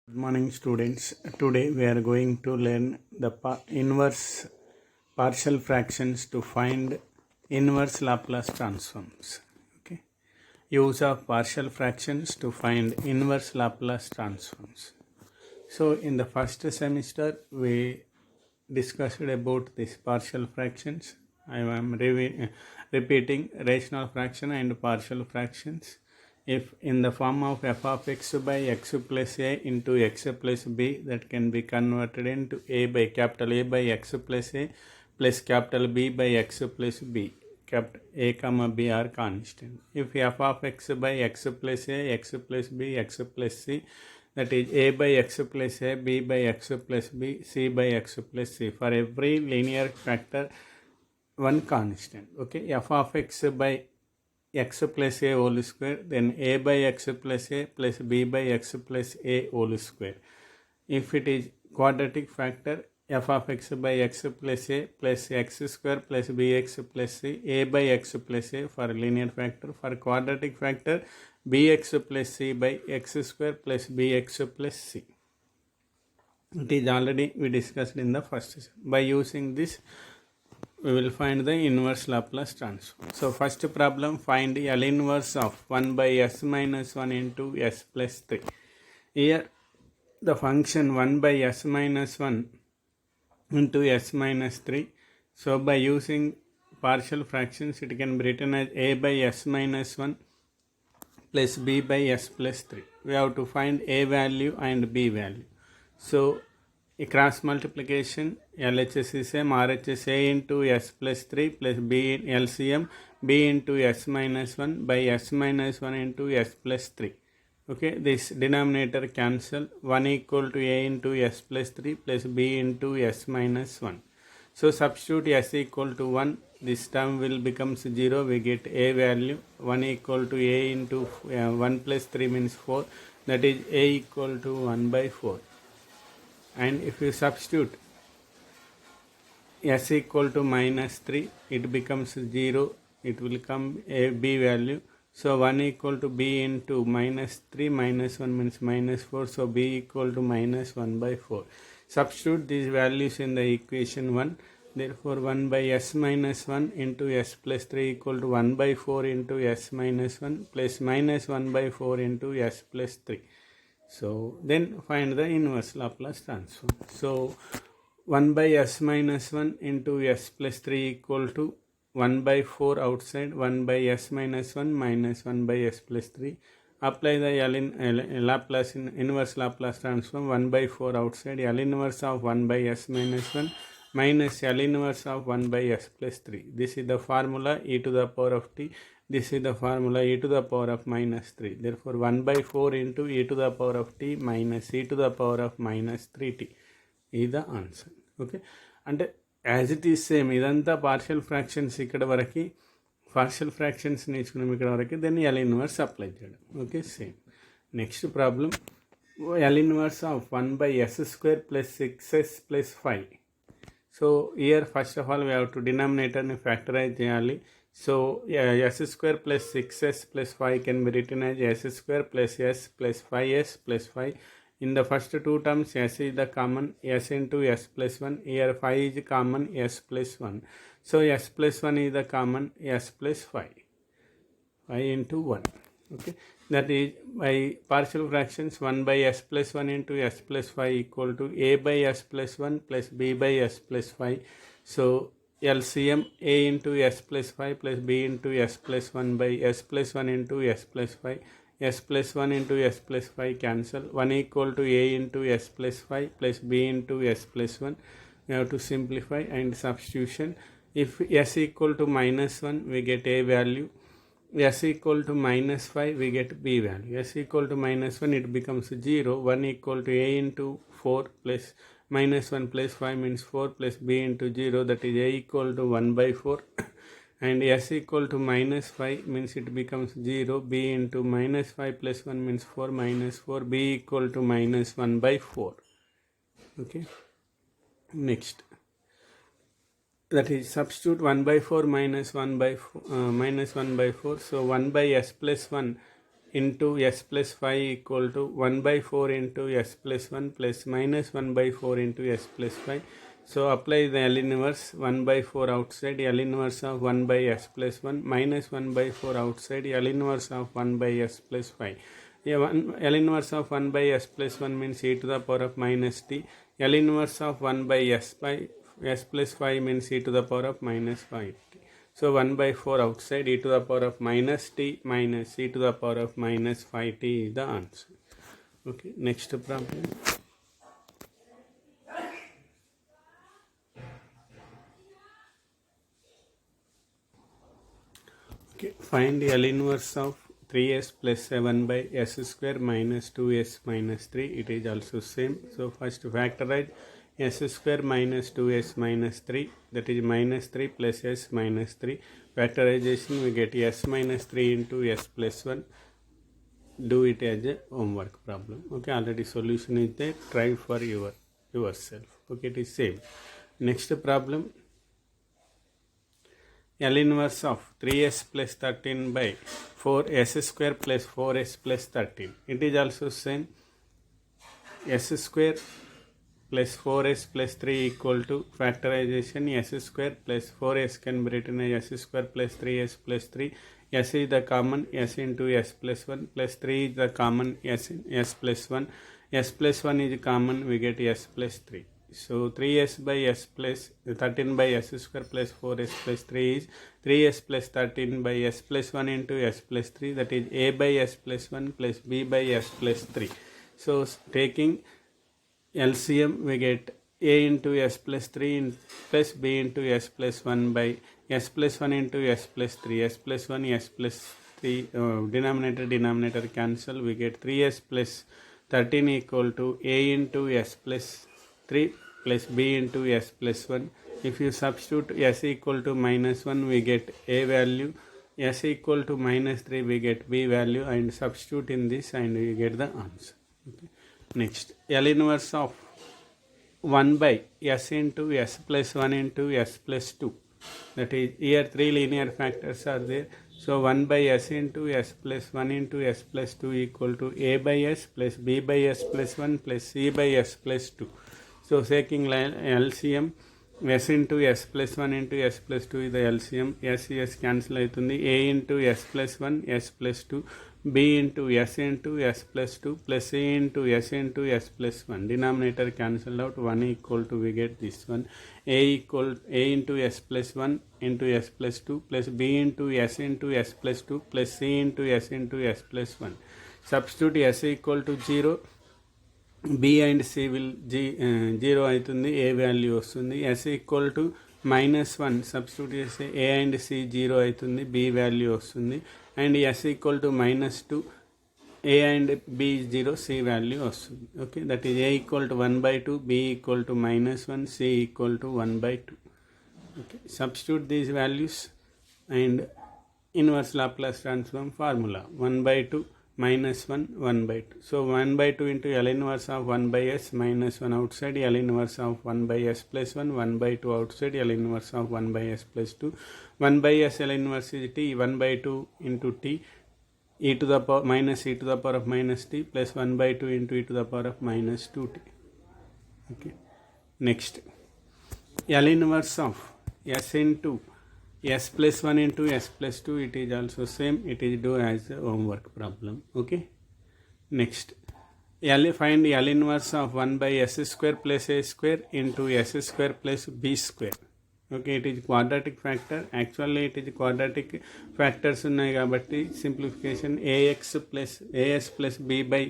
Good morning, students. Today we are going to learn the inverse partial fractions to find inverse Laplace transforms. Okay. Use of partial fractions to find inverse Laplace transforms. So in the first semester we discussed about these partial fractions. I am repeating rational fraction and partial fractions. If in the form of f of x by x plus a into x plus b, that can be converted into a by capital A by x plus a plus capital B by x plus b. Capital A comma b are constant. If f of x by x plus a, x plus b, x plus c, that is a by x plus a, b by x plus b, c by x plus c. For every linear factor, one constant. Okay, f of x by x plus a whole square, then a by x plus a plus b by x plus a whole square. If it is quadratic factor, f of x by x plus a plus x square plus bx plus c, a by x plus a for linear factor. For quadratic factor, bx plus c by x square plus bx plus c. It is already we discussed in the first session. By using this, we will find the inverse Laplace transform. So first problem, find L inverse of 1 by s minus 1 into s plus 3. Here the function 1 by s minus 1 into s minus 3. So by using partial fractions, it can be written as a by s minus 1 plus b by s plus 3. We have to find a value and b value. So a cross multiplication, LHS is same, RHS a into s plus 3 plus b in LCM b into s minus 1 by s minus 1 into s plus 3. Okay, this denominator cancel, 1 equal to a into s plus 3 plus b into s minus 1. So substitute s equal to 1, this term will become 0, we get a value, 1 equal to a into 1 plus 3 means 4, that is a equal to 1 by 4. And if you substitute s equal to minus 3, it becomes 0, it will come a b value. So 1 equal to b into minus 3 minus 1 means minus 4, so b equal to minus 1 by 4. Substitute these values in the equation 1, therefore 1 by s minus 1 into s plus 3 equal to 1 by 4 into s minus 1 plus minus 1 by 4 into s plus 3. So then find the inverse Laplace transform. So 1 by s minus 1 into s plus 3 equal to 1 by 4 outside, 1 by s minus 1 minus 1 by s plus 3. Apply the Laplace inverse Laplace transform, 1 by 4 outside, L inverse of 1 by s minus 1 minus L inverse of 1 by s plus 3. This is the formula e to the power of t. This is the formula e to the power of minus 3. Therefore 1 by 4 into e to the power of t minus e to the power of minus 3t is the answer. Okay, and as it is same, idantha partial fractions ikkada varaki, partial fractions నేర్చుకున్నాం ఇక్కడ వరకు, then L inverse apply చేయడం. Okay, same. Next problem, L inverse of 1 by s square plus 6s plus 5. So here first of all we have to denominator ni factorize చేయాలి. So s square plus 6s plus 5 can be written as s square plus s plus 5s plus 5. In the first two terms, s is the common, s into s plus 1. Here 5 is common, s plus 1. So s plus 1 is the common, s plus 5. 5 into 1. Okay, that is by partial fractions, 1 by s plus 1 into s plus 5 equal to a by s plus 1 plus b by s plus 5. So LCM a into s plus 5 plus b into s plus 1 by s plus 1 into s plus 5. S plus 1 into s plus 5 cancel, 1 equal to a into s plus 5 plus b into s plus 1. We have to simplify and substitution. If s equal to minus 1, we get a value. S equal to minus 5, we get b value. S equal to minus 1, it becomes 0. 1 equal to a into 4 plus minus 1 plus 5 means 4 plus b into 0, that is a equal to 1 by 4. And s equal to minus 5 means it becomes 0. B into minus 5 plus 1 means 4 minus 4. B equal to minus 1 by 4. Okay. Next. That is substitute 1 by 4 minus 1 by 4, minus 1 by 4. So 1 by s plus 1 into s plus 5 equal to 1 by 4 into s plus 1 plus minus 1 by 4 into s plus 5. So apply the L inverse 1 by 4 outside, L inverse of 1 by s plus 1 minus 1 by 4 outside, L inverse of 1 by s plus 5. L inverse of 1 by s plus 1 means e to the power of minus t. L inverse of 1 by s plus 5 means e to the power of minus 5t. So 1 by 4 outside, e to the power of minus t minus e to the power of minus 5t is the answer. Okay, next problem. Okay, find the L inverse of 3s plus 7 by s square minus 2s minus 3. It is also same. So first factorize s square minus 2s minus 3, that is minus 3 plus s minus 3. Factorization we get s minus 3 into s plus 1. Do it as a homework problem. Okay, already solution is there. Try for yourself. Okay, it is same. Next problem. L inverse of 3s plus 13 by 4s square plus 4s plus 13. It is also same. S square plus 4s plus 3 equal to factorization s square plus 4s can be written as s square plus 3s plus 3. S is the common, s into s plus 1 plus 3 is the common, s plus 1. S plus 1 is common, we get s plus 3. So 3s by s plus 13 by s square plus 4s plus 3 is 3s plus 13 by s plus 1 into s plus 3, that is a by s plus 1 plus b by s plus 3. So taking LCM we get a into s plus 3 plus b into s plus 1 by s plus 1 into s plus 3, s plus 1 s plus 3, denominator cancel, we get 3s plus 13 equal to a into s plus 3 plus b into s plus 1. If you substitute s equal to minus 1 we get a value, s equal to minus 3 we get b value, and substitute in this and we get the answer. Okay. Next, L inverse of 1 by s into s plus 1 into s plus 2. That is, here 3 linear factors are there. So 1 by s into s plus 1 into s plus 2 equal to a by s plus b by s plus 1 plus c by s plus 2. So taking LCM, s into s plus 1 into s plus 2 is the LCM. S cancel అవుతుంది. a into s plus 1 s plus 2, b into s plus 2 plus c into s plus 1. Denominator cancel out, 1 equal to we get this one. A into s plus 1 into s plus 2 plus b into s plus 2 plus c into s plus 1. Substitute s equal to 0. b and c will 0 అవుతుంది, a value వస్తుంది. s equal to minus 1 substitute చేస్తే a and c 0 అవుతుంది, b value వస్తుంది. And s equal to minus 2, a and b 0, c value వస్తుంది. Okay, that is a equal to 1 by 2, b equal to minus 1, c equal to 1 by 2. Okay, substitute these values and inverse Laplace transform formula 1 by 2 minus 1 1 by 2. So 1 by 2 into L inverse of 1 by s minus 1 outside, L inverse of 1 by s plus 1, 1 by 2 outside, L inverse of 1 by s plus 2. 1 by s L inverse is t, 1 by 2 into t, e to the power minus e to the power of minus t plus 1 by 2 into e to the power of minus 2t. Okay, next, L inverse of s into s plus 1 into s plus 2, it is also same, it is do as a homework problem. Okay, next, find the L inverse of 1 by s square plus a square into s square plus b square. Okay, it is quadratic factor. Actually it is quadratic factors ఉన్నాయి కాబట్టి simplification as plus b by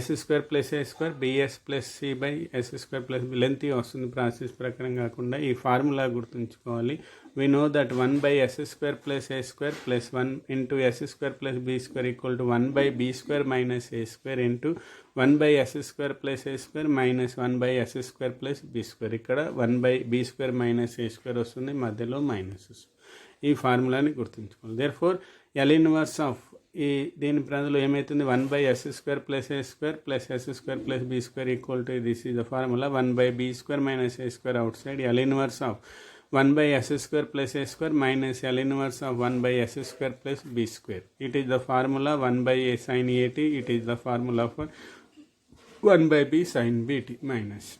s square plus a square bs plus c by s square plus b. Length వస్తుంది process ప్రకారం కాకుండా ఈ formula గుర్తుంచుకోవాలి. we know that 1 by s square plus a square plus 1 into s square plus b square equal to 1 by b square minus a square into 1 by s square plus a square minus 1 by s square plus b square. ఇక్కడ 1 by b square minus a square వస్తుంది, మధ్యలో minus వస్తుంది. ఈ ఫార్ములాని గుర్తుంచుకోవాలి. therefore L inverse of దీని ప్రజలు ఏమవుతుంది, 1 by s square plus a square plus s square plus b square equal to, this is the formula, 1 by b square minus a square outside, L inverse of 1 by s square plus a square minus L inverse of 1 by s square plus b square. It is the formula 1 by a sin at. It is the formula for 1 by b sin bt minus.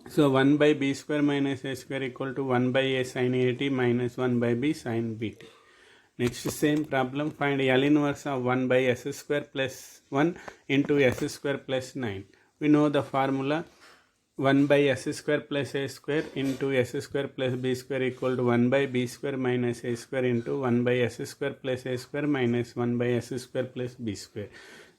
So 1 by b square minus a square equal to 1 by a sin at minus 1 by b sin bt. Next same problem, find L inverse of 1 by s square plus 1 into s square plus 9. We know the formula 1 by s square plus a square into s square plus b square equal to 1 by b square minus a square into 1 by s square plus a square minus 1 by s square plus b square.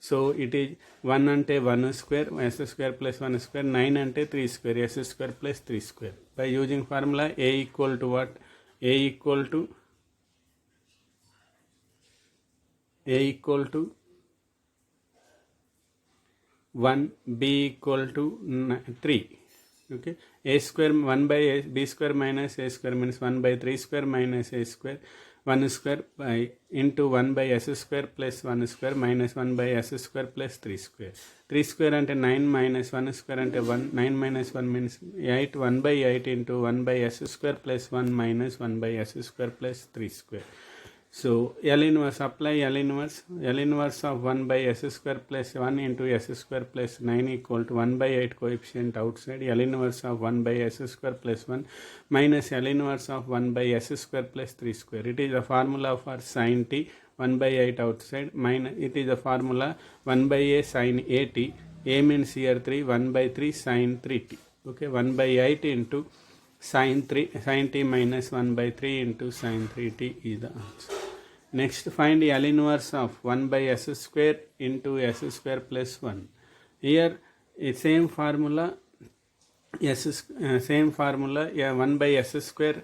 So it is 1 ante 1 square, s square plus 1 square, 9 ante 3 square, s square plus 3 square. By using formula a equal to what? A equal to 1, b equal to 3. Okay, a square 1 by a, b square minus a square means 1 by 3 square minus a square 1 square by into 1 by s square plus 1 square minus 1 by s square plus 3 square. 3 square ante 9 minus 1 square ante 1, 9 minus 1 means 8, 1 by 8 into 1 by s square plus 1 minus 1 by s square plus 3 square. So L inverse, apply L inverse of 1 by s square plus 1 into s square plus 9 equal to 1 by 8 coefficient outside, L inverse of 1 by s square plus 1 minus L inverse of 1 by s square plus 3 square. It is the formula for sin t, 1 by 8 outside, minus it is the formula 1 by a sin at. A means here 3, 1 by 3 sin 3t. Okay, 1 by 8 into sin t minus 1 by 3 into sin 3t is the answer. Next, find L inverse of 1 by s square into s square plus 1. Here same formula, 1 by s square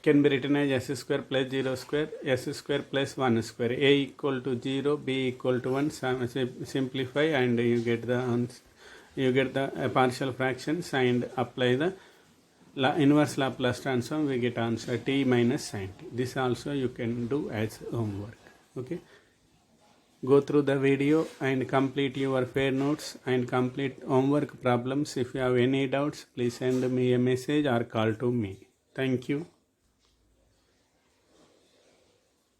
can be written as s square plus 0 square, s square plus 1 square. A equal to 0, b equal to 1. Simplify and you get the answer. You get the partial fractions and apply the inverse Laplace transform, we get answer t minus sin t. This also you can do as homework. Okay, go through the video and complete your fair notes and complete homework problems. If you have any doubts, please send me a message or call to me. Thank you.